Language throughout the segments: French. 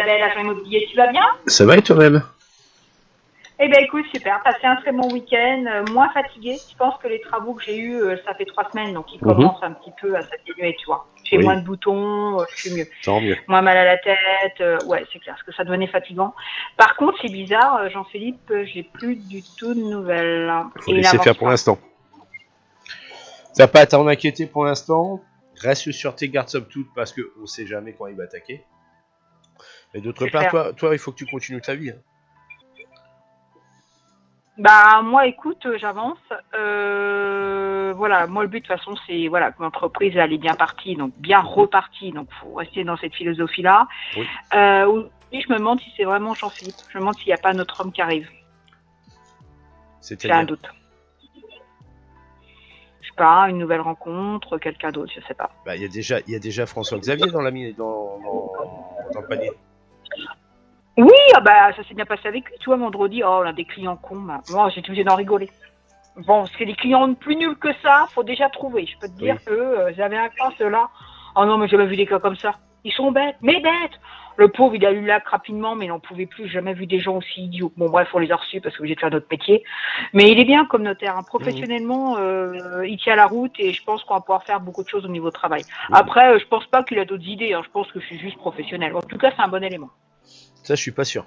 Isabelle, agent immobilier, tu vas bien? Ça va et toi-même? Eh ben écoute, super, passé un très bon week-end, moins fatigué. Je pense que les travaux que j'ai eus, ça fait 3 semaines, donc ils commencent un petit peu à s'atténuer, tu vois. J'ai moins de boutons, je suis mieux. Tant mieux. Moins mal à la tête, ouais, c'est clair, parce que ça devenait fatigant. Par contre, c'est bizarre, Jean-Philippe, j'ai plus du tout de nouvelles. Faut laisser faire pour l'instant. T'as pas à t'en inquiéter pour l'instant. Reste sur tes gardes somme toute parce qu'on sait jamais quand il va attaquer. Et d'autre part, toi, il faut que tu continues ta vie. Hein. Bah moi, écoute, j'avance. Voilà, moi le but de toute façon, c'est voilà que l'entreprise elle est bien partie, donc bien repartie, donc faut rester dans cette philosophie-là. Oui. Aujourd'hui, je me demande si c'est vraiment Jean-Philippe. Je me demande s'il n'y a pas un autre homme qui arrive. J'ai un doute. Je sais pas, une nouvelle rencontre, quelqu'un d'autre, je sais pas. Bah il y a déjà François Xavier dans le panier. Oui, bah ça s'est bien passé avec lui, tu vois, vendredi. Oh, on a des clients cons, bah. Moi, j'ai été obligée d'en rigoler. Bon, c'est des clients plus nuls que ça, faut déjà trouver. Je peux te dire que j'avais un cas, ceux-là. Oh non, mais j'ai jamais vu des cas comme ça. Ils sont bêtes, mais bêtes. Le pauvre, il a eu l'acte rapidement, mais il n'en pouvait plus. J'ai jamais vu des gens aussi idiots. Bon, bref, on les a reçus parce que j'ai de faire notre métier. Mais il est bien comme notaire. Hein. Professionnellement, il tient la route et je pense qu'on va pouvoir faire beaucoup de choses au niveau travail. Après, je pense pas qu'il a d'autres idées. Hein. Je pense que je suis juste professionnel. En tout cas, c'est un bon élément. Ça, je suis pas sûr.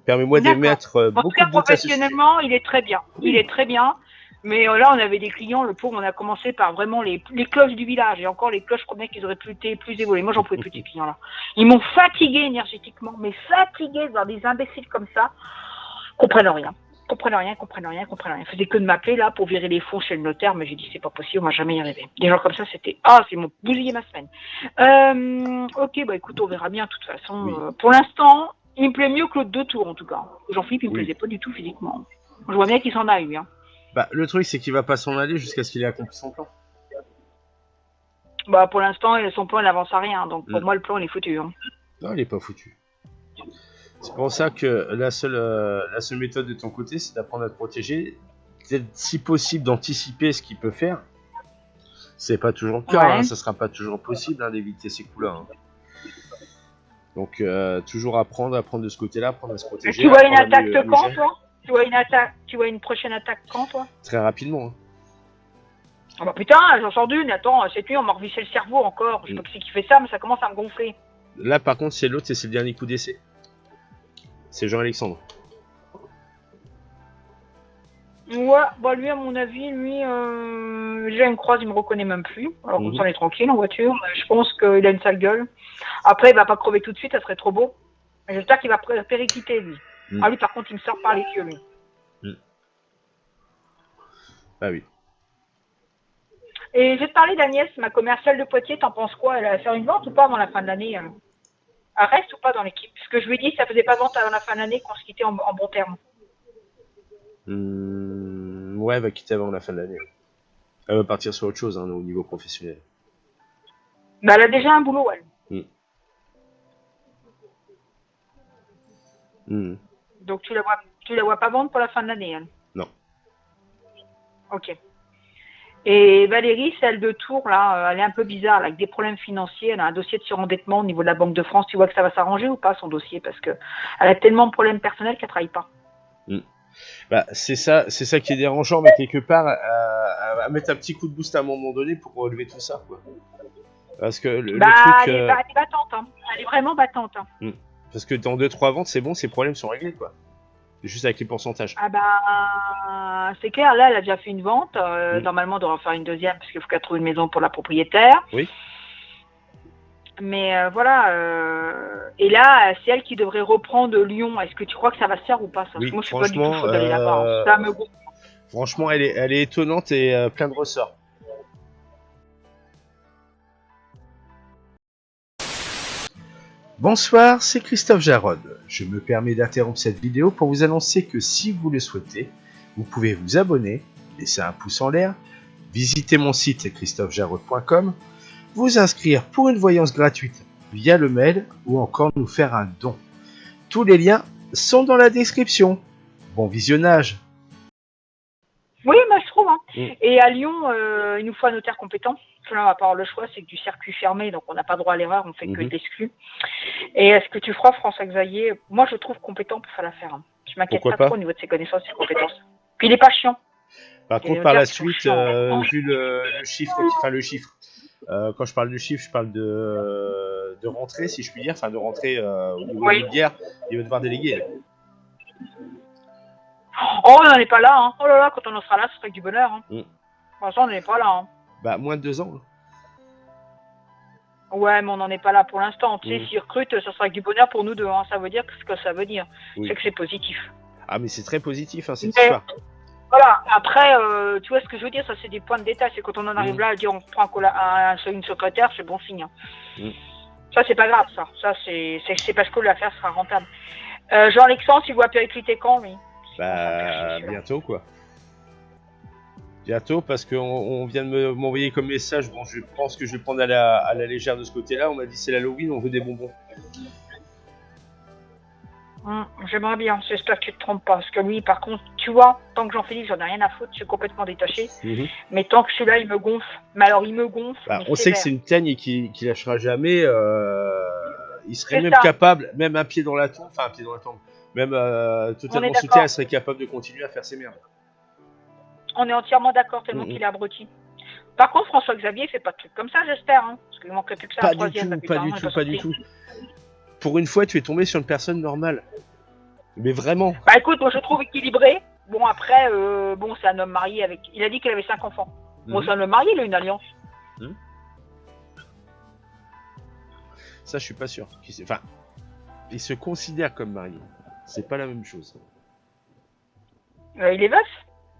Permets-moi d'émettre beaucoup de doutes. Professionnellement, il est très bien. Il est très bien. Mais là, on avait des clients, le pauvre, on a commencé par vraiment les cloches du village. Et encore, les cloches, je crois bien qu'ils auraient pu être plus évoluées. Moi, j'en pouvais plus de ces clients-là. Ils m'ont fatigué énergétiquement, mais fatigué dans des imbéciles comme ça. Comprennent rien. Comprennent rien. Ils faisaient que de m'appeler là pour virer les fonds chez le notaire, mais j'ai dit c'est pas possible, on va jamais y arriver. Des gens comme ça, c'était c'est mon bousillé ma semaine. Ok, bah écoute, on verra bien de toute façon. Oui. Pour l'instant, il me plaît mieux que l'autre 2 tours en tout cas. Jean-Philippe, il me plaisait pas du tout physiquement. Je vois bien qu'il s'en a eu. Hein. Bah, le truc, c'est qu'il va pas s'en aller jusqu'à ce qu'il ait accompli son plan. Bah, pour l'instant, son plan, il n'avance à rien. Donc, pour moi, le plan, il est foutu. Hein. Non, il est pas foutu. C'est pour ça que la seule méthode de ton côté, c'est d'apprendre à te protéger, d'être, si possible, d'anticiper ce qu'il peut faire. C'est pas toujours le cas, hein, ça sera pas toujours possible hein, d'éviter ces coups-là. Hein. Donc, toujours apprendre de ce côté-là, apprendre à se protéger. Tu vois une attaque quand, toi ? Tu vois une prochaine attaque quand, toi ? Très rapidement. Hein. Ah bah putain, j'en sors d'une, attends, cette nuit on m'a revissé le cerveau encore. Je sais pas qui c'est qui fait ça, mais ça commence à me gonfler. Là, par contre, c'est l'autre, c'est le dernier coup d'essai. C'est Jean-Alexandre. Ouais, bah lui, à mon avis, déjà il me croise, il me reconnaît même plus. Alors comme ça, on est tranquille en voiture. Je pense qu'il a une sale gueule. Après, il va pas crever tout de suite, ça serait trop beau. Mais j'espère qu'il va péricliter, lui. Ah, lui, par contre, il me sort par les yeux, lui. Ah oui. Et je vais te parler d'Agnès, ma commerciale de Poitiers, t'en penses quoi? Elle va faire une vente ou pas avant la fin de l'année? Elle reste ou pas dans l'équipe? Parce que je lui ai dit que ça faisait pas vente avant la fin de l'année qu'on se quittait en bon terme. Ouais, elle va quitter avant la fin de l'année. Elle va partir sur autre chose hein, au niveau professionnel. Bah, elle a déjà un boulot, elle. Donc tu la vois pas vendre pour la fin de l'année, elle? Non. Ok. Et Valérie, celle de Tours, là, elle est un peu bizarre, là, avec des problèmes financiers. Elle a un dossier de surendettement au niveau de la Banque de France. Tu vois que ça va s'arranger ou pas, son dossier? Parce que elle a tellement de problèmes personnels qu'elle travaille pas. Bah, c'est ça qui est dérangeant, mais quelque part, à mettre un petit coup de boost à un moment donné pour relever tout ça, quoi. Parce que le truc... Elle est battante, hein. Elle est vraiment battante. Hein. Parce que dans 2-3 ventes, c'est bon, ses problèmes sont réglés, quoi. Juste avec les pourcentages. Ah bah, c'est clair, là, elle a déjà fait une vente. Normalement, on doit en faire une deuxième, parce qu'il faut qu'elle trouve une maison pour la propriétaire. Oui. Mais voilà, et là, c'est elle qui devrait reprendre Lyon. Est-ce que tu crois que ça va se faire ou pas ça? Oui, moi, je suis pas du tout chaud d'aller là-bas. Ça me gonfle. Franchement, elle est étonnante et plein de ressorts. Bonsoir, c'est Christophe Jarod. Je me permets d'interrompre cette vidéo pour vous annoncer que si vous le souhaitez, vous pouvez vous abonner, laisser un pouce en l'air, visiter mon site christophejarod.com, vous inscrire pour une voyance gratuite via le mail ou encore nous faire un don. Tous les liens sont dans la description. Bon visionnage. Oui, moi je trouve. Hein. Et à Lyon, il nous faut un notaire compétent. Là, on va pas avoir le choix, c'est que du circuit fermé, donc on n'a pas droit à l'erreur, on fait que de l'exclu. Et est-ce que tu feras François-Xavier? Moi, je le trouve compétent pour faire l'affaire. Hein. Je m'inquiète pas trop au niveau de ses connaissances et ses compétences. Puis il est pas chiant. Par contre, par la suite, vu le chiffre, quand je parle du chiffre, je parle de rentrée, si je puis dire, enfin de rentrée au niveau de guerre, il va devoir déléguer. Oh, on n'en est pas là, hein. Oh là là, quand on en sera là, ce sera que du bonheur. Hein. Pour l'instant, on n'en est pas là. Hein. Bah, moins de 2 ans. Hein. Ouais, mais on n'en est pas là pour l'instant. Tu sais, s'ils recrutent, ça sera que du bonheur pour nous deux. Hein. Ça veut dire ce que ça veut dire. C'est que c'est positif. Ah, mais c'est très positif, hein, cette histoire. Voilà, après, tu vois ce que je veux dire, ça c'est des points de détail. C'est quand on en arrive là à dire on prend une secrétaire, c'est bon signe. Hein. Ça, c'est pas grave, ça. Ça, c'est parce que l'affaire sera rentable. Jean-Alexandre, il voit péricliter quand, lui? Bah, bientôt, quoi. Bientôt, parce qu'on vient de m'envoyer comme message. Bon, je pense que je vais le prendre à la légère de ce côté-là. On m'a dit c'est l'Halloween, on veut des bonbons. J'aimerais bien, j'espère que tu te trompes pas. Parce que lui, par contre, tu vois, tant que Jean-Philippe, j'en ai rien à foutre, je suis complètement détaché. Mais tant que celui-là, il me gonfle. Mais alors, il me gonfle. Bah, on sait que c'est une teigne et qu'il lâchera jamais. Il serait même capable, même un pied dans la tombe, même totalement soutien, elle serait capable de continuer à faire ses merdes. On est entièrement d'accord, tellement qu'il est abruti. Par contre, François-Xavier, il fait pas de trucs comme ça, j'espère. Hein, parce qu'il manquerait plus que ça. Pas du tout. Pour une fois, tu es tombé sur une personne normale. Mais vraiment. Bah écoute, moi je trouve équilibré. Bon, après, c'est un homme marié avec. Il a dit qu'il avait 5 enfants. Bon, c'est un homme marié, il a une alliance. Ça, je suis pas sûr. Enfin, il se considère comme marié. C'est pas la même chose. Il est veuf.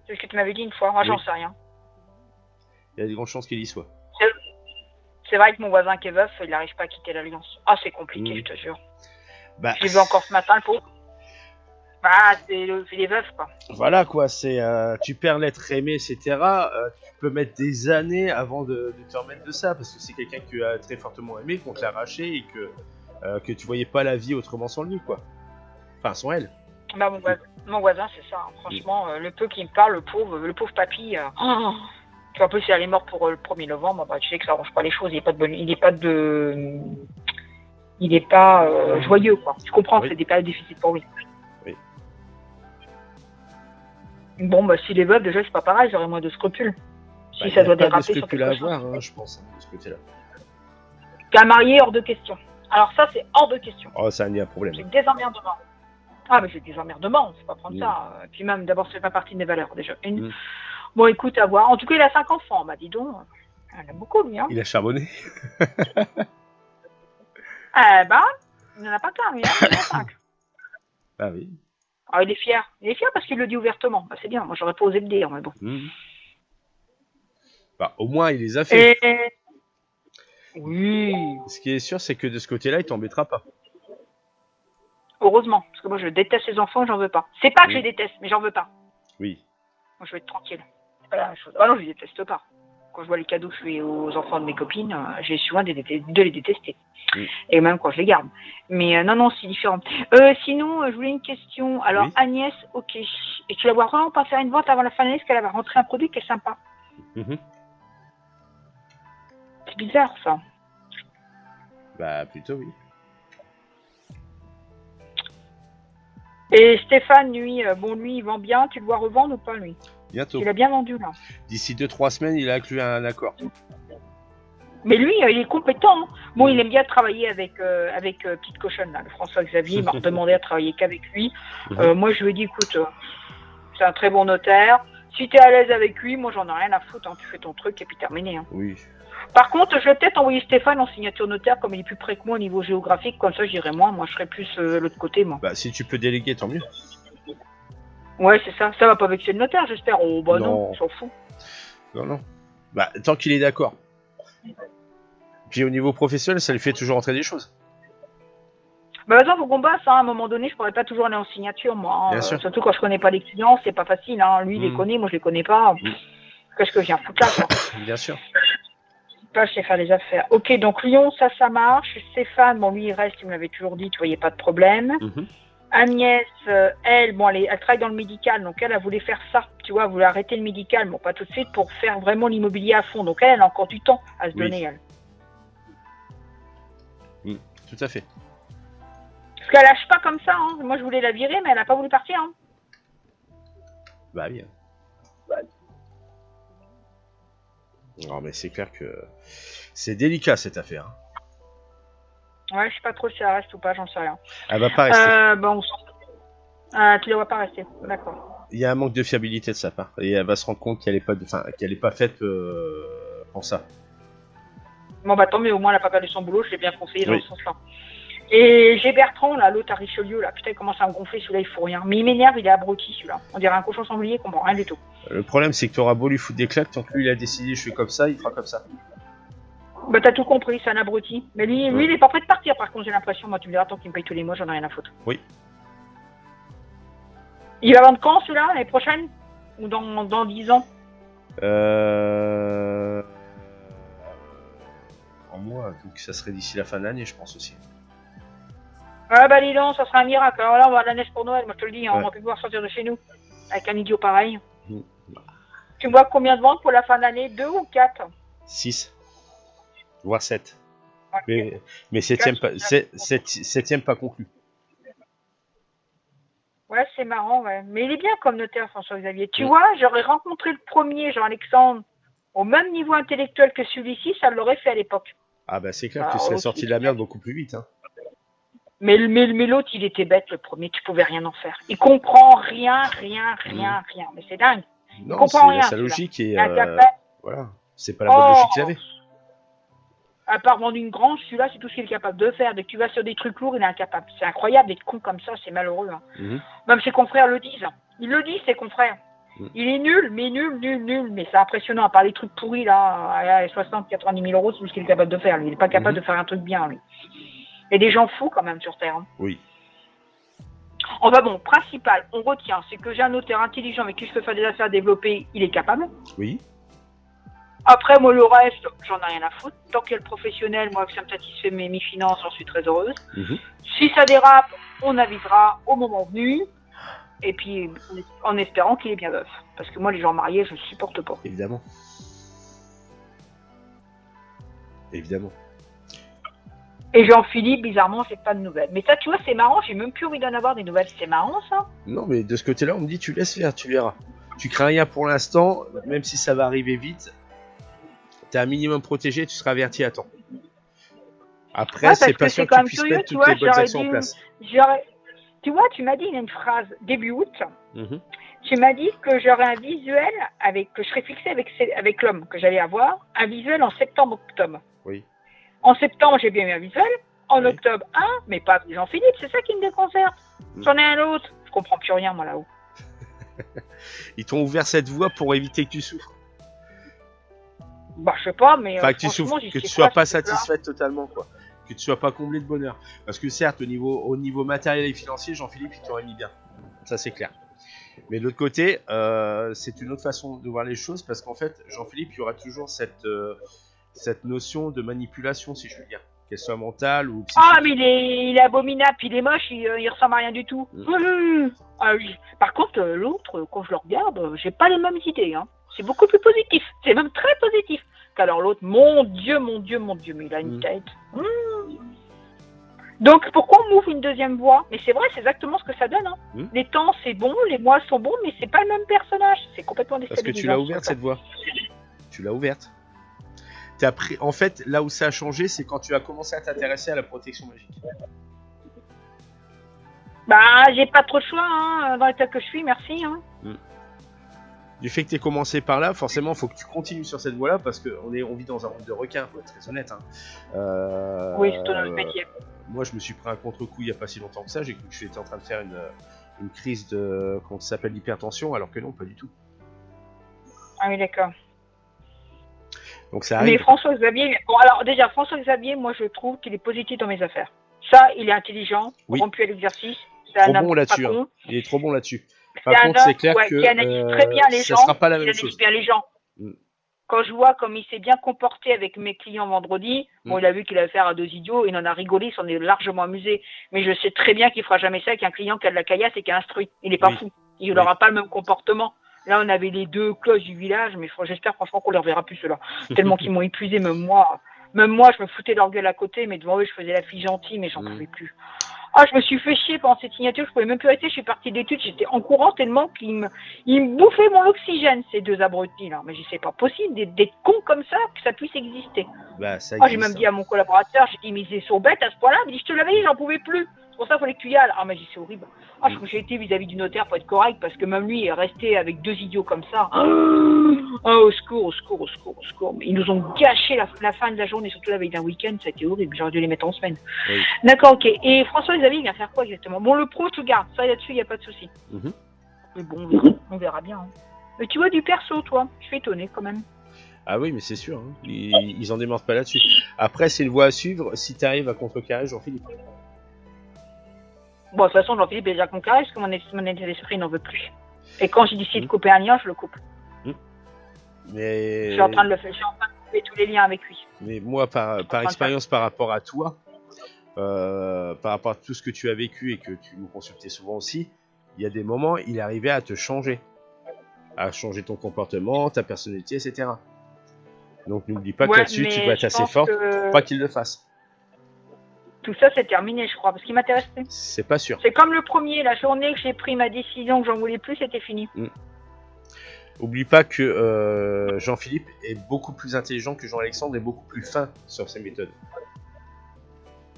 C'est ce que tu m'avais dit une fois. Moi, j'en sais rien. Il y a de grandes chances qu'il y soit. C'est vrai que mon voisin qui est veuf, il n'arrive pas à quitter l'alliance. Ah, c'est compliqué, je te jure. Bah, je l'ai vu encore ce matin, le pauvre. Bah, c'est les veufs, quoi. Voilà, quoi. C'est tu perds l'être aimé, etc. Tu peux mettre des années avant de te remettre de ça, parce que c'est quelqu'un que tu as très fortement aimé, qu'on te l'a arraché et que tu voyais pas la vie autrement sans lui, quoi. Enfin, sans elle. Bah, mon voisin, c'est ça. Hein. Franchement, le peu qu'il me parle, le pauvre papy. En plus, elle est morte pour le 1er novembre. Bah, tu sais que ça arrange pas les choses. Il est pas joyeux, quoi. Tu comprends, c'est des périodes difficiles pour lui. Oui. Bon, bah, s'il est veuf, déjà, c'est pas pareil. J'aurais moins de scrupules. Si ça doit déraper sur quelque chose. Il y a pas de scrupules à avoir, je pense, de ce côté-là. Qu'un marié, hors de question. Alors ça, c'est hors de question. Oh, ça n'y a problème. J'ai des emmerdements. Ah, mais j'ai des emmerdements, c'est pas prendre ça. Et puis même, d'abord, c'est pas partie de mes valeurs, déjà. Bon, écoute, à voir. En tout cas, il a 5 enfants, bah dis donc. Il en a beaucoup, lui. Hein. Il a charbonné. Il n'en a pas qu'un, lui. Hein. Il en a 5. Ah oui. Ah, il est fier. Il est fier parce qu'il le dit ouvertement. Bah, c'est bien. Moi, j'aurais pas osé le dire, mais bon. Bah, au moins, il les a fait. Oui. Ce qui est sûr, c'est que de ce côté-là, il t'embêtera pas. Heureusement, parce que moi, je déteste les enfants, j'en veux pas. C'est pas que je les déteste, mais j'en veux pas. Oui. Moi, je veux être tranquille. C'est pas la même chose. Ah non, je les déteste pas. Quand je vois les cadeaux que je fais aux enfants de mes copines, j'ai souvent de les détester. Et même quand je les garde. Mais non, c'est différent. Sinon, je voulais une question. Alors, Agnès, ok. Et tu la vois vraiment pas faire une vente avant la fin de l'année, parce qu'elle va rentrer un produit qui est sympa. C'est bizarre, ça. Bah, plutôt, oui. Et Stéphane, lui, lui, il vend bien. Tu le vois revendre ou pas, lui? Bientôt. Il a bien vendu, là. D'ici 2-3 semaines, il a inclus un accord. Mais lui, il est compétent. Hein. Bon, il aime bien travailler avec Petite Cochonne, là. Le François-Xavier, il m'a demandé à travailler qu'avec lui. Moi, je lui ai dit, écoute, c'est un très bon notaire. Si tu es à l'aise avec lui, moi, j'en ai rien à foutre. Hein. Tu fais ton truc et puis terminé. Hein. Oui. Par contre, je vais peut-être envoyer Stéphane en signature notaire, comme il est plus près que moi au niveau géographique. Comme ça, je dirais moi je serais plus de l'autre côté, moi. Bah, si tu peux déléguer, tant mieux. Ouais, c'est ça. Ça va pas vexer le notaire, j'espère. Oh, bah non, on s'en fout. Non. Bah, tant qu'il est d'accord. Puis au niveau professionnel, ça lui fait toujours entrer des choses. Bah, attends, faut qu'on passe, hein. À un moment donné, je pourrais pas toujours aller en signature, moi. Hein. Bien sûr. Surtout quand je connais pas les clients, c'est pas facile, hein. Lui, il les connaît, moi, je les connais pas. Qu'est-ce que je viens foutre là, quoi. Bien sûr. Pas, je sais faire les affaires. Ok, donc Lyon, ça marche. Stéphane, bon, lui, il reste, il me l'avait toujours dit, tu voyais pas de problème. Agnès, elle, bon, elle travaille dans le médical, donc elle voulait faire ça, tu vois, elle voulait arrêter le médical, bon, pas tout de suite, pour faire vraiment l'immobilier à fond. Donc elle a encore du temps à se donner, elle. Tout à fait. Parce qu'elle lâche pas comme ça, hein. Moi, je voulais la virer, mais elle n'a pas voulu partir, hein. Bah oui. Non, mais c'est clair que c'est délicat cette affaire. Ouais, je sais pas trop si elle reste ou pas, j'en sais rien. Elle va pas rester. Bon, tu la vois pas rester, d'accord. Il y a un manque de fiabilité de sa part et elle va se rendre compte qu'elle est pas faite pour ça. Bon, bah tant mieux, au moins elle a pas perdu son boulot, je l'ai bien conseillé dans ce sens-là. Et j'ai Bertrand, là, l'autre à Richelieu, là, putain, il commence à me gonfler, celui-là, il faut rien. Mais il m'énerve, il est abruti, celui-là. On dirait un cochon sanglier, il comprend rien du tout. Le problème, c'est que tu auras beau lui foutre des claques, tant que lui, il a décidé, je fais comme ça, il fera comme ça. Bah, t'as tout compris, c'est un abruti. Mais lui, il est pas prêt de partir, par contre, j'ai l'impression. Moi, tu me diras, tant qu'il me paye tous les mois, j'en ai rien à foutre. Oui. Il va vendre quand, celui-là, l'année prochaine? Ou dans 10 ans? En mois, donc ça serait d'ici la fin de l'année, je pense aussi. Ah bah dis donc, ça sera un miracle. Alors là, on va avoir de la neige pour Noël, moi je te le dis, hein, on va plus pouvoir sortir de chez nous. Avec un idiot pareil. Tu vois combien de ventes pour la fin d'année? 2 ou 4? 6. Voire 7. Okay. Mais 7ème pas conclu. Ouais, c'est marrant, ouais. Mais il est bien comme notaire, François-Xavier. Tu vois, j'aurais rencontré le premier, Jean-Alexandre, au même niveau intellectuel que celui-ci, ça l'aurait fait à l'époque. Ah bah c'est clair que tu serais sorti de la merde beaucoup plus vite, hein. Mais l'autre, il était bête, le premier, tu pouvais rien en faire. Il comprend rien. Mais c'est dingue. Non, il comprend rien. C'est sa logique et voilà, c'est pas la bonne logique qu'il avait. À part vendre une grange, celui-là, c'est tout ce qu'il est capable de faire. Dès que tu vas sur des trucs lourds, il est incapable. C'est incroyable d'être con comme ça, c'est malheureux. Hein. Même ses confrères le disent. Ils le disent, ses confrères. Il est nul. Mais c'est impressionnant. À part les trucs pourris, là, à 60-90 000 euros, c'est tout ce qu'il est capable de faire. Lui. Il n'est pas capable de faire un truc bien, lui. Il y a des gens fous quand même sur Terre. Hein. Oui. Enfin bon, principal, on retient, c'est que j'ai un notaire intelligent avec qui je peux faire des affaires développées, il est capable. Oui. Après, moi, le reste, j'en ai rien à foutre. Tant qu'il y a le professionnel, moi, que ça me satisfait mes finances, j'en suis très heureuse. Si ça dérape, on avisera au moment venu. Et puis, en espérant qu'il est bien veuf. Parce que moi, les gens mariés, je ne supporte pas. Évidemment. Et Jean-Philippe, bizarrement, j'ai pas de nouvelles. Mais ça, tu vois, c'est marrant, j'ai même plus envie d'en avoir des nouvelles. C'est marrant, ça. Non, mais de ce côté-là, on me dit, tu laisses faire, tu verras. Tu crains rien pour l'instant, même si ça va arriver vite. T'es un minimum protégé, tu seras averti à temps. Après, c'est pas sûr que tu puisses mettre toutes les bonnes actions en place. Tu vois, tu m'as dit une phrase début août. Tu m'as dit que j'aurais un visuel, que je serais fixé avec l'homme que j'allais avoir, un visuel en septembre-octobre. Oui. En septembre, j'ai bien eu un visuel. En octobre, mais pas Jean-Philippe, c'est ça qui me déconcerte. J'en ai un autre. Je comprends plus rien, moi, là-haut. Ils t'ont ouvert cette voie pour éviter que tu souffres. Bah, je sais pas, mais. Enfin, que tu souffres, que tu sois pas satisfaite totalement, quoi. Que tu sois pas comblé de bonheur. Parce que certes, au niveau matériel et financier, Jean-Philippe, il t'aurait mis bien. Ça, c'est clair. Mais de l'autre côté, c'est une autre façon de voir les choses, parce qu'en fait, Jean-Philippe, il y aura toujours cette notion de manipulation, si je veux dire. Qu'elle soit mentale ou psychique. Ah, mais il est abominable, puis il est moche, il ressemble à rien du tout. Ah, oui. Par contre, l'autre, quand je le regarde, j'ai pas les mêmes idées. Hein. C'est beaucoup plus positif. C'est même très positif. Qu'alors l'autre, mon Dieu, mais il a une tête. Donc, pourquoi on m'ouvre une deuxième voie? Mais c'est vrai, c'est exactement ce que ça donne. Hein. Les temps, c'est bon, les mois sont bons, mais c'est pas le même personnage. C'est complètement déstabilisant. Parce que tu l'as ouverte, cette voie. Tu l'as ouverte. En fait, là où ça a changé, c'est quand tu as commencé à t'intéresser à la protection magique. Bah, j'ai pas trop de choix, hein, dans l'état que je suis, merci. Hein. Du fait que tu aies commencé par là, forcément, il faut que tu continues sur cette voie-là, parce qu'on vit dans un monde de requins, faut être très honnête. Hein. Oui, c'est notre métier. Moi, je me suis pris un contre-coup il n'y a pas si longtemps que ça, j'ai cru que j'étais en train de faire une crise de, comment ça s'appelle, d'hypertension, alors que non, pas du tout. Ah oui, d'accord. Donc ça arrive. Mais François-Xavier, bon alors déjà François-Xavier, moi je trouve qu'il est positif dans mes affaires. Ça, il est intelligent, rompu à l'exercice. Trop bon là-dessus. Hein. Il est trop bon là-dessus. Par contre, c'est clair que qui analyse très bien les gens. Ça sera pas la même chose. Bien les gens. quand je vois comme il s'est bien comporté avec mes clients vendredi, bon, il a vu qu'il avait affaire à 2 idiots, il en a rigolé, il s'en est largement amusé. Mais je sais très bien qu'il fera jamais ça avec un client qui a de la caillasse et qui a instruit. Il n'est pas fou. Il n'aura pas le même comportement. Là, on avait les 2 cloches du village, mais j'espère franchement qu'on ne les reverra plus, ceux-là. Tellement qu'ils m'ont épuisé, même moi, je me foutais de leur gueule à côté, mais devant eux, je faisais la fille gentille, mais j'en pouvais plus. Ah, je me suis fait chier pendant cette signature, je pouvais même plus rester, je suis partie d'études, j'étais en courant tellement qu'ils me bouffaient mon oxygène, ces 2 abrutis là. Mais je dis, c'est pas possible d'être cons comme ça, que ça puisse exister. Bah, ça j'ai même dit à mon collaborateur, j'ai dit, mais ils sont bêtes à ce point-là, il me dit, je te l'avais dit, j'en pouvais plus. C'est pour ça qu'il fallait que tu y ailles. Ah, mais j'ai dit, c'est horrible. Ah, j'ai été vis-à-vis du notaire pour être correct, parce que même lui est resté avec 2 idiots comme ça. Au secours, au secours, au secours, au secours. Mais ils nous ont gâché la fin de la journée, surtout la veille d'un week-end, ça a été horrible. J'aurais dû les mettre en semaine. Oui. D'accord, ok. Et François-Xavier, il vient faire quoi exactement? Bon, le pro, tu gardes. Ça, là-dessus, il n'y a pas de souci. Mais bon, on verra bien. Hein. Mais tu vois du perso, toi. Je suis étonné quand même. Ah oui, mais c'est sûr. Hein. Ils en démordent pas là-dessus. Après, c'est une voie à suivre si tu arrives à contrecarrer Jean-Philippe. Bon, de toute façon, Jean-Philippe est déjà contrecarré parce que mon état d'esprit n'en veut plus. Et quand j'ai décidé de couper un lien, je le coupe. Mais... Je suis en train de le faire. Je suis en train de couper tous les liens avec lui. Mais moi, par expérience, par rapport à toi, par rapport à tout ce que tu as vécu et que tu nous consultais souvent aussi, il y a des moments, il est arrivé à te changer. À changer ton comportement, ta personnalité, etc. Donc n'oublie pas que là-dessus, tu dois être assez forte pour pas qu'il le fasse. Tout ça, c'est terminé, je crois, parce qu'il m'intéresse plus. C'est pas sûr. C'est comme le premier, la journée que j'ai pris ma décision que j'en voulais plus, c'était fini. Oublie pas que Jean-Philippe est beaucoup plus intelligent que Jean-Alexandre et beaucoup plus fin sur ses méthodes.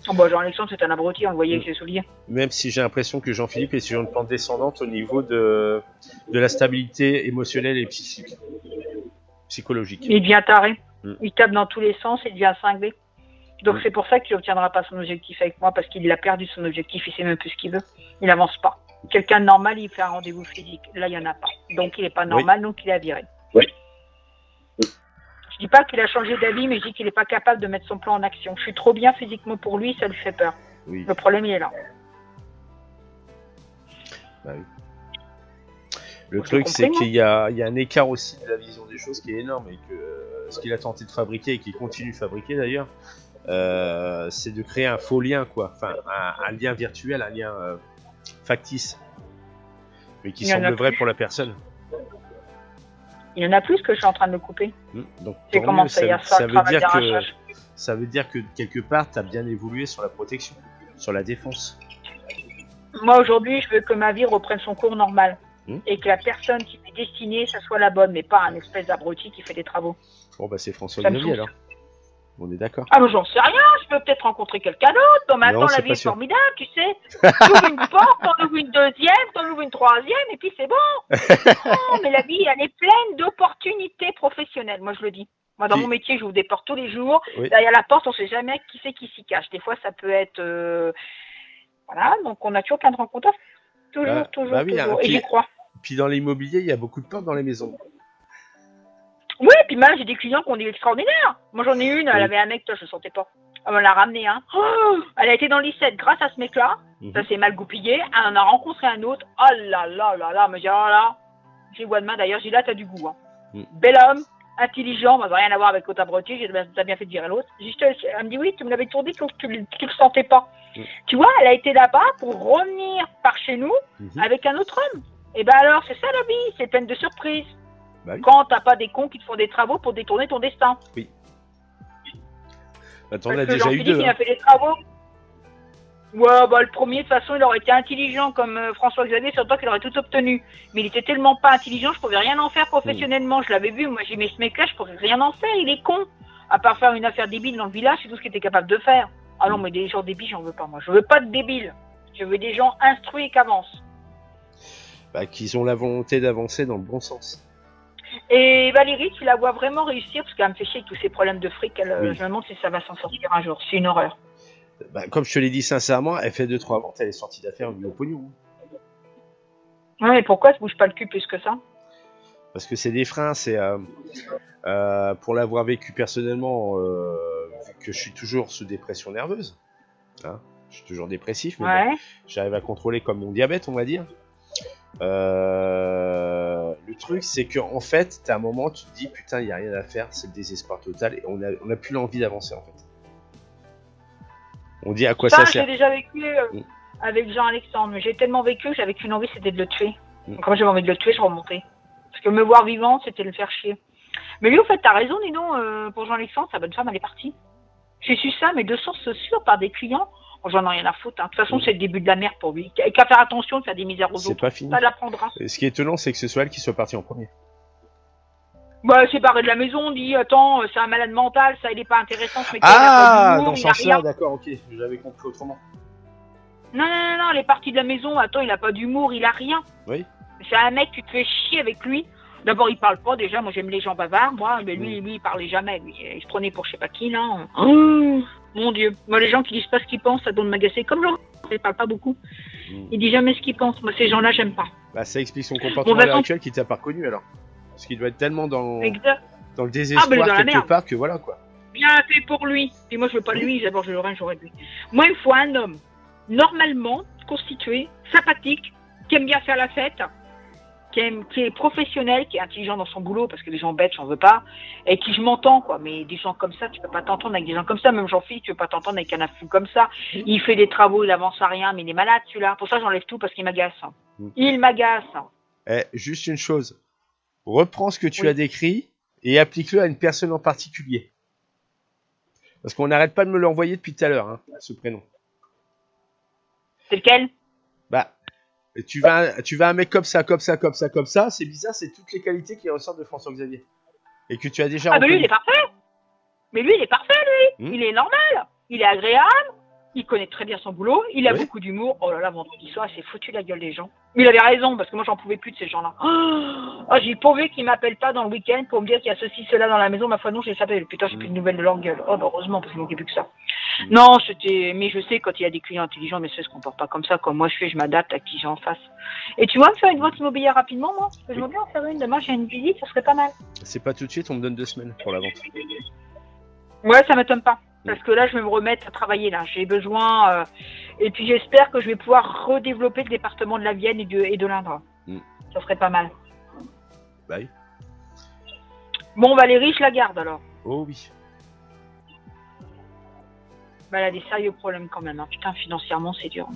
Oh bah Jean-Alexandre, c'est un abruti, on le voyait avec ses souliers. Même si j'ai l'impression que Jean-Philippe est sur une pente descendante au niveau de la stabilité émotionnelle et psychologique. Il devient taré. Il tape dans tous les sens, il devient cinglé. Donc c'est pour ça qu'il n'obtiendra pas son objectif avec moi, parce qu'il a perdu son objectif, il sait même plus ce qu'il veut. Il n'avance pas. Quelqu'un de normal, il fait un rendez-vous physique. Là, il n'y en a pas. Donc il n'est pas normal, donc il est viré. Oui. Je dis pas qu'il a changé d'avis, mais je dis qu'il n'est pas capable de mettre son plan en action. Je suis trop bien physiquement pour lui, ça lui fait peur. Oui. Le problème, il est là. Bah oui. Le truc, c'est qu'il y a un écart aussi de la vision des choses qui est énorme et que ce qu'il a tenté de fabriquer et qu'il continue de fabriquer d'ailleurs, c'est de créer un faux lien, quoi. Enfin, un lien virtuel, un lien factice, mais qui semble vrai pour la personne. Il y en a plus que je suis en train de le couper. Donc, j'ai commencé hier soir ça veut dire que quelque part, tu as bien évolué sur la protection, sur la défense. Moi, aujourd'hui, je veux que ma vie reprenne son cours normal. Et que la personne qui m'est destinée, ça soit la bonne, mais pas un espèce d'abruti qui fait des travaux. Bon, bah c'est François-Xavier alors. On est d'accord. Ah, mais j'en sais rien, je peux peut-être rencontrer quelqu'un d'autre. Dans maintenant, la vie est formidable, tu sais. Tu ouvres une porte, t'en ouvres une deuxième, t'en ouvres une troisième, et puis c'est bon. Non, mais la vie, elle est pleine d'opportunités professionnelles, moi je le dis. Moi, dans mon métier, j'ouvre des portes tous les jours. Oui. Derrière la porte, on sait jamais qui c'est qui s'y cache. Des fois, ça peut être... Voilà, donc on a toujours plein de rencontres. Toujours, toujours. Et j'y crois. Puis dans l'immobilier, il y a beaucoup de portes dans les maisons. Oui, puis moi, j'ai des clients qui ont des extraordinaires. Moi, j'en ai une, elle avait un mec, toi, je ne sentais pas. Elle me l'a ramené, hein. Oh, elle a été dans l'ICET grâce à ce mec-là. Ça s'est mal goupillé. Elle en a rencontré un autre. Oh là là là là. Elle me dit, oh là. J'ai voix de main, d'ailleurs. J'ai dit, là, t'as du goût. Hein. Bel homme, intelligent. Moi, ça n'a rien à voir avec l'autre abruti. T'as bien fait de virer l'autre. Elle me dit, oui, tu me l'avais toujours dit que tu ne le sentais pas. Tu vois, elle a été là-bas pour revenir par chez nous avec un autre homme. Et ben alors, c'est ça la vie, c'est pleine de surprises. Bah oui. Quand t'as pas des cons qui te font des travaux pour détourner ton destin. Oui. Attends, on a déjà eu deux. Il a fait des travaux. Ouais, bah le premier, de toute façon, il aurait été intelligent comme François-Xavier, surtout qu'il aurait tout obtenu. Mais il était tellement pas intelligent, je pouvais rien en faire professionnellement. Je l'avais vu, moi j'ai mis ce mec-là, je pouvais rien en faire, il est con. À part faire une affaire débile dans le village, c'est tout ce qu'il était capable de faire. Ah non, mais des gens débiles, j'en veux pas, moi. Je veux pas de débiles. Je veux des gens instruits et qui avancent. Bah, qu'ils ont la volonté d'avancer dans le bon sens. Et Valérie, tu la vois vraiment réussir, parce qu'elle me fait chier avec tous ces problèmes de fric, je me demande si ça va s'en sortir un jour, c'est une horreur. Bah, comme je te l'ai dit sincèrement, elle fait 2-3 ventes, elle est sortie d'affaires au pognon. Ouais, mais pourquoi elle se bouge pas le cul plus que ça? Parce que c'est des freins, c'est pour l'avoir vécu personnellement, vu que je suis toujours sous dépression nerveuse, hein, je suis toujours dépressif, mais bon, j'arrive à contrôler comme mon diabète, on va dire. Le Le truc, c'est qu'en fait, t'as un moment, tu te dis, putain, il n'y a rien à faire, c'est le désespoir total, et on a plus l'envie d'avancer, en fait. On dit à quoi ça j'ai sert. déjà vécu avec Jean-Alexandre, mais j'ai tellement vécu que j'avais qu'une envie, c'était de le tuer. Donc, quand j'avais envie de le tuer, je remontais. Parce que me voir vivant, c'était le faire chier. Mais lui, en fait, t'as raison, dis donc, pour Jean-Alexandre, sa bonne femme, elle est partie. J'ai su ça, mais de sources sûres par des clients. Oh, j'en ai rien à foutre. Hein. De toute façon, c'est le début de la merde pour lui. Qu'à faire attention de faire des misères aux autres. C'est pas fini. Ça l'apprendra. Ce qui est étonnant, c'est que ce soit elle qui soit partie en premier. Bah, c'est barré de la maison, on dit, attends, c'est un malade mental, ça, il est pas intéressant, ce mec. Dans ce sens-là, d'accord, ok, j'avais compris autrement. Non, elle est partie de la maison, attends, il a pas d'humour, il a rien. Oui. C'est un mec, tu te fais chier avec lui. D'abord, il parle pas, déjà, moi j'aime les gens bavards, moi, mais lui, il parlait jamais, lui. Il se prenait pour je sais pas qui, là. Oh, mon Dieu. Moi, les gens qui disent pas ce qu'ils pensent, ça doit m'agacer. Comme Jean, il parle pas beaucoup. Il dit jamais ce qu'il pense. Moi, ces gens-là, j'aime pas. Bah, ça explique son comportement à l'heure actuelle qui t'a pas reconnu, alors. Parce qu'il doit être tellement dans le désespoir quelque part que voilà, quoi. Bien fait pour lui. Et moi, je veux pas de lui, d'abord, je l'aurais, j'aurais de lui. Moi, il me faut un homme normalement constitué, sympathique, qui aime bien faire la fête, qui est professionnel, qui est intelligent dans son boulot, parce que les gens bêtes, j'en veux pas, et qui je m'entends, quoi. Mais des gens comme ça, tu peux pas t'entendre avec des gens comme ça, même Jean-Philippe, tu peux pas t'entendre avec un affou comme ça. Il fait des travaux, il avance à rien, mais il est malade, celui-là. Pour ça, j'enlève tout, parce qu'il m'agace. Il m'agace. Juste une chose. Reprends ce que tu as décrit et applique-le à une personne en particulier. Parce qu'on n'arrête pas de me l'envoyer depuis tout à l'heure, hein, ce prénom. C'est lequel? Bah, tu vas un mec comme ça, c'est bizarre, c'est toutes les qualités qui ressortent de François Xavier. Et que tu as déjà mais lui, il est parfait. Mais lui, il est parfait, lui. Il est normal. Il est agréable. Il connaît très bien son boulot. Il a beaucoup d'humour. Oh là là, vendredi soir, il s'est foutu la gueule des gens. Mais il avait raison, parce que moi, j'en pouvais plus de ces gens-là. Oh, j'ai pourvu qu'ils m'appellent pas dans le week-end pour me dire qu'il y a ceci, cela dans la maison. Ma foi, non, j'ai sapé. Putain, j'ai plus de nouvelles de leur gueule. Oh, bah, heureusement, parce qu'il manquait plus que ça. Non, mais je sais, quand il y a des clients intelligents, mais ça se comporte pas comme ça. Comme moi, je m'adapte à qui j'ai en face. Et tu vois me faire une vente immobilière rapidement, moi? Parce que je veux bien en faire une. Demain, j'ai une visite, ça serait pas mal. C'est pas tout de suite, on me donne 2 semaines pour la vente. Ouais, ça m'étonne pas. Parce que là, je vais me remettre à travailler, là. J'ai besoin... et puis, j'espère que je vais pouvoir redévelopper le département de la Vienne et de l'Indre. Ça serait pas mal. Bah oui. Bon, Valérie, je la garde, alors. Oh oui. Bah, elle a des sérieux problèmes, quand même. Hein. Putain, financièrement, c'est dur.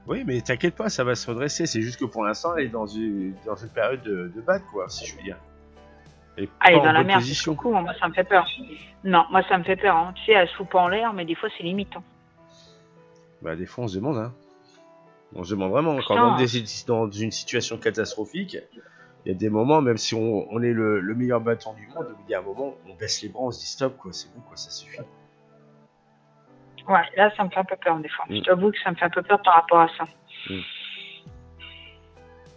Oui, mais t'inquiète pas, ça va se redresser. C'est juste que pour l'instant, elle est dans une période de bad, quoi, si je veux dire. Elle est dans la merde, c'est beaucoup, moi ça me fait peur. Non, moi ça me fait peur. Hein. Tu sais, elle se fout pas en l'air, mais des fois c'est limite. Hein. Bah des fois on se demande, hein. On se demande vraiment. Quand on est dans une situation catastrophique, il y a des moments, même si on est le meilleur battant du monde, il y a un moment où on baisse les bras, on se dit stop, quoi, c'est bon, quoi, ça suffit. Ouais, là ça me fait un peu peur des fois. Je t'avoue que ça me fait un peu peur par rapport à ça.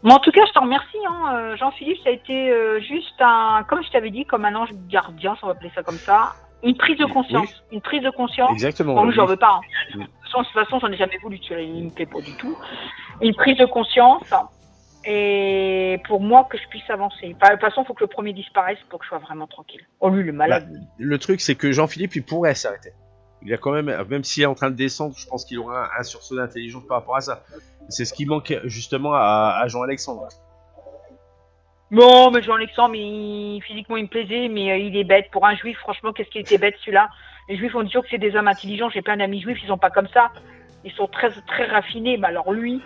Mais en tout cas, je te remercie, hein. Jean-Philippe, ça a été juste comme je t'avais dit, comme un ange gardien, si on va appeler ça comme ça, une prise de conscience. Oui. Une prise de conscience. Exactement. Bon, j'en veux pas. Hein. De toute façon, j'en ai jamais voulu, il me plaît pas du tout. Une prise de conscience, et pour moi, que je puisse avancer. De toute façon, il faut que le premier disparaisse pour que je sois vraiment tranquille. Oh, lui, le malade. Le truc, c'est que Jean-Philippe, il pourrait s'arrêter. Il a quand même s'il est en train de descendre, je pense qu'il aura un sursaut d'intelligence par rapport à ça. C'est ce qui manque justement à Jean-Alexandre. Non, mais Jean-Alexandre, physiquement il me plaisait, mais il est bête. Pour un juif, franchement, qu'est-ce qu'il était bête celui-là? Les juifs, on dit toujours que c'est des hommes intelligents. J'ai plein d'amis juifs, ils sont pas comme ça. Ils sont très, très raffinés. Mais alors lui,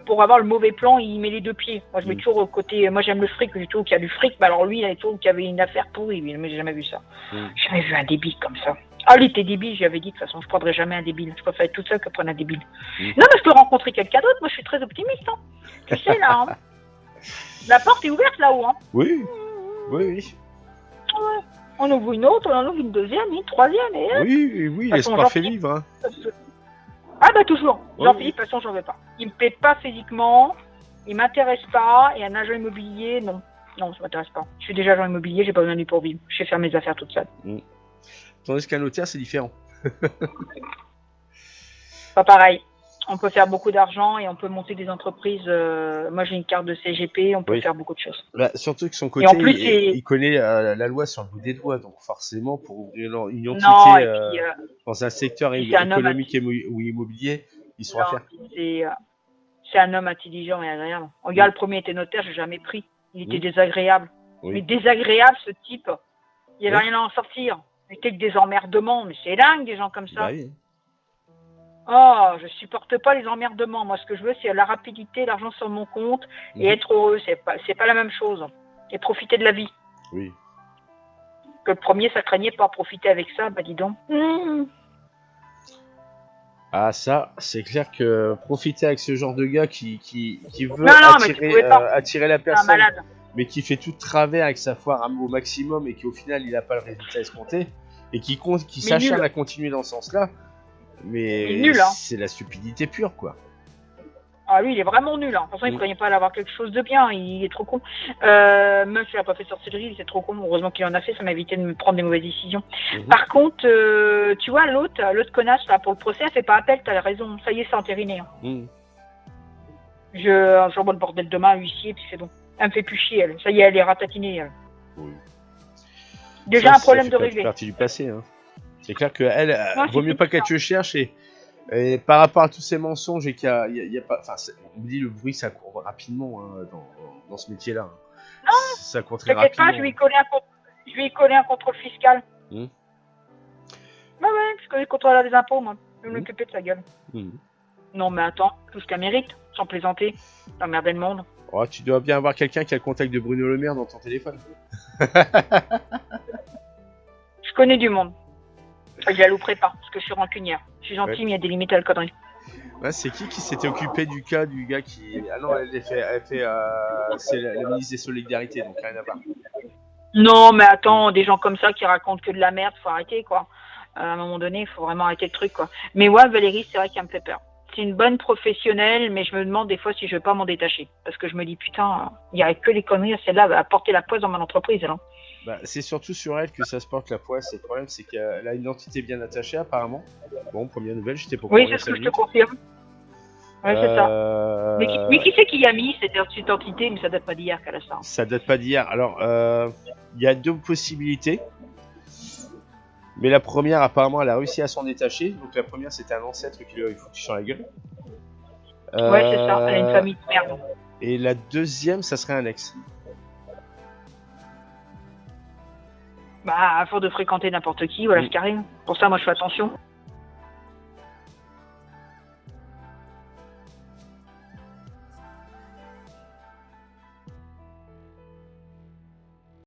pour avoir le mauvais plan, il met les deux pieds. Moi, je mets toujours au côté. Moi, j'aime le fric, je trouve qu'il y a du fric. Mais alors lui, il a toujours qu'il y avait une affaire pourrie. Mais j'ai jamais vu ça. J'ai jamais vu un débile comme ça. Ah, lui, t'es débile, j'avais dit, de toute façon, je prendrai jamais un débile. Je préfère être toute seule que prendre un débile. Non, mais je peux rencontrer quelqu'un d'autre, moi, je suis très optimiste, hein. Tu sais, là, hein. La porte est ouverte, là-haut, hein. Oui. Ouais. On ouvre une autre, on en ouvre une deuxième, une troisième, et... Oui, l'espoir fait vivre, hein. Ah, bah, toujours. Jean-Philippe, de toute façon, j'en veux pas. Il me plaît pas physiquement, il m'intéresse pas, et un agent immobilier, non. Non, ça m'intéresse pas. Je suis déjà agent immobilier, j'ai pas besoin de lui pour vivre. Je sais faire mes affaires toute seule. Tandis qu'un notaire, c'est différent. Pas pareil. On peut faire beaucoup d'argent et on peut monter des entreprises. Moi, j'ai une carte de CGP, on peut faire beaucoup de choses. Bah, surtout que son côté, il connaît la loi sur le bout des doigts. Donc forcément, pour ouvrir une entité dans un secteur économique ou immobilier, ils sont à faire. C'est un homme intelligent et agréable. Regarde, le premier était notaire, j'ai jamais pris. Il était désagréable. Oui. Mais désagréable, ce type. Il n'y avait Oui. rien à en sortir. Il était que des emmerdements. Mais c'est dingue, des gens comme ça. Bah oui. Oh, je supporte pas les emmerdements. Moi, ce que je veux, c'est la rapidité, l'argent sur mon compte et être heureux. C'est pas la même chose. Et profiter de la vie. Oui. Que le premier, ça craignait pas profiter avec ça. Bah, dis donc. Ah ça, c'est clair que profiter avec ce genre de gars qui veut Non, mais tu pouvais pas. attirer la C'est un personne, malade. mais qui fait tout de travers avec sa foire au maximum et qui au final il n'a pas le résultat escompté et qui s'acharne nul. à continuer dans ce sens-là, mais Il est nul, hein. c'est la stupidité pure quoi. Ah, lui, il est vraiment nul. Hein. De toute façon, il ne craignait pas d'avoir quelque chose de bien. Il est trop con. Même s'il n'a pas fait sorcellerie, c'est trop con. Heureusement qu'il en a fait. Ça m'a évité de me prendre des mauvaises décisions. Par contre, tu vois, l'autre connasse, là, pour le procès, elle fait pas appel. T'as raison. Ça y est, c'est entériné. Hein. J'envoie le bordel demain à l'huissier, puis c'est bon. Elle me fait plus chier, elle. Ça y est, elle est ratatinée, elle. Oui. Déjà, un problème de régler. C'est partie du passé. Hein. C'est clair qu'elle, Non, vaut mieux pas qu'elle te cherche et par rapport à tous ces mensonges et qu'il y a pas, enfin, on me dit le bruit ça court rapidement hein, dans ce métier-là. Non, ça court très t'inquiète rapidement. pas, je lui ai collé un contrôle fiscal. Ouais, je connais le contrôleur des impôts, moi. Je vais m'occuper de sa gueule. Non, mais attends, tout ce qu'elle mérite, sans plaisanter. T'emmerder le monde. Oh, tu dois bien avoir quelqu'un qui a le contact de Bruno Le Maire dans ton téléphone. Je connais du monde. Je la louperai pas, parce que je suis rancunière. Je suis gentille, mais il y a des limites à la connerie. Ouais, c'est qui s'était occupé du cas du gars qui... Ah non, elle fait c'est la ministre des Solidarités, donc rien à voir. Non, mais attends, des gens comme ça qui racontent que de la merde, faut arrêter, quoi. À un moment donné, il faut vraiment arrêter le truc, quoi. Mais ouais, Valérie, c'est vrai qu'elle me fait peur. C'est une bonne professionnelle, mais je me demande des fois si je vais pas m'en détacher. Parce que je me dis, putain, il n'y a que les conneries, celle-là va apporter la poisse dans mon entreprise, alors. Bah, c'est surtout sur elle que ça se porte la poisse. Le problème, c'est qu'elle a une identité bien attachée, apparemment. Bon, première nouvelle, j'étais pas Oui, c'est ce que je te confirme. Ouais, c'est ça. Mais qui c'est qui a mis cette identité? Mais ça date pas d'hier qu'elle a ça. Ça date pas d'hier. Alors, il y a deux possibilités. Mais la première, apparemment, elle a réussi à s'en détacher. Donc la première, c'était un ancêtre qui lui a foutu sur la gueule. Ouais, c'est ça. Elle a une famille de merde. Et la deuxième, ça serait un ex. Bah, à force de fréquenter n'importe qui, voilà ce qui arrive. Pour ça, moi, je fais attention.